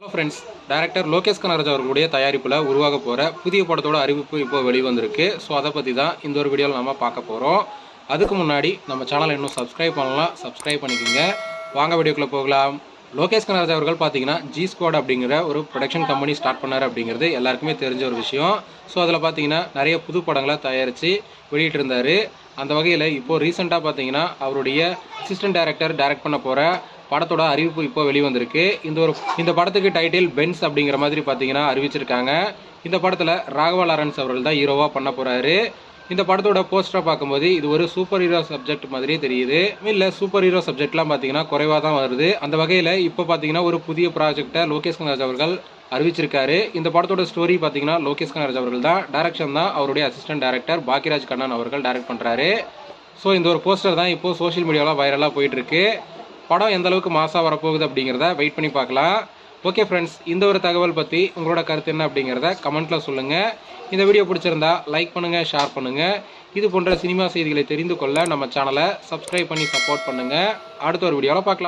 Hello friends, director Lokesh Kanagaraj அவர்களுடைய தயாரிப்பில் உருவாக போகிற புதிய படத்தோட அறிவிப்பு இப்போ வெளிவந்திருக்கு. ஸோ அதை பற்றி தான் இந்த ஒரு வீடியோவில் நம்ம பார்க்க போகிறோம். அதுக்கு முன்னாடி நம்ம சேனலை இன்னும் சப்ஸ்கிரைப் பண்ணலாம், சப்ஸ்கிரைப் பண்ணிக்கோங்க. வாங்க வீடியோக்குள்ளே போகலாம். லோகேஷ் கனகராஜ் அவர்கள் பார்த்தீங்கன்னா ஜி ஸ்குவாட் அப்படிங்கிற ஒரு ப்ரொடக்ஷன் கம்பெனி ஸ்டார்ட் பண்ணார் அப்படிங்கிறது எல்லாருக்குமே தெரிஞ்ச ஒரு விஷயம். ஸோ அதில் பார்த்தீங்கன்னா நிறைய புது படங்களை தயாரித்து வெளியிட்டிருந்தார். அந்த வகையில் இப்போது ரீசெண்டாக பார்த்தீங்கன்னா அவருடைய அசிஸ்டன்ட் டைரக்டர் டைரக்ட் பண்ண போகிற படத்தோட அறிவிப்பு இப்போ வெளிவந்திருக்கு. இந்த படத்துக்கு டைட்டில் பென்ஸ் அப்படிங்கிற மாதிரி பார்த்தீங்கன்னா அறிவிச்சிருக்காங்க. இந்த படத்தில் ராகவா லாரன்ஸ் அவர்கள் தான் ஹீரோவாக பண்ண போகிறாரு. இந்த படத்தோட போஸ்டரை பார்க்கும்போது இது ஒரு சூப்பர் ஹீரோ சப்ஜெக்ட் மாதிரியே தெரியுது. இல்லை, சூப்பர் ஹீரோ சப்ஜெக்ட்லாம் பார்த்தீங்கன்னா குறைவாக தான் வருது. அந்த வகையில் இப்போ பார்த்தீங்கன்னா ஒரு புதிய ப்ராஜெக்டை லோகேஷ் கனகராஜ் அவர்கள் அறிவிச்சிருக்காரு. இந்த படத்தோட ஸ்டோரி பார்த்தீங்கன்னா லோகேஷ் கனகராஜ் அவர்கள் தான், டைரக்ஷன் தான் அவருடைய அசிஸ்டன்ட் டைரக்டர் பாக்கியராஜ் கண்ணன் அவர்கள் டைரக்ட் பண்ணுறாரு. ஸோ இந்த ஒரு போஸ்டர் தான் இப்போது சோஷியல் மீடியாவில் வைரலாக போயிட்டுருக்கு. படம் எந்த அளவுக்கு மாசாக வரப்போகுது அப்படிங்கிறத வெயிட் பண்ணி பார்க்கலாம். ஓகே ஃப்ரெண்ட்ஸ், இந்த ஒரு தகவல் பற்றி உங்களோட கருத்து என்ன அப்படிங்கிறத கமெண்ட்டில் சொல்லுங்கள். இந்த வீடியோ பிடிச்சிருந்தா லைக் பண்ணுங்கள், ஷேர் பண்ணுங்கள். இது போன்ற சினிமா செய்திகளை தெரிந்து கொள்ள நம்ம சேனலை சப்ஸ்கிரைப் பண்ணி சப்போர்ட் பண்ணுங்கள். அடுத்த ஒரு வீடியோவில் பார்க்கலாம்.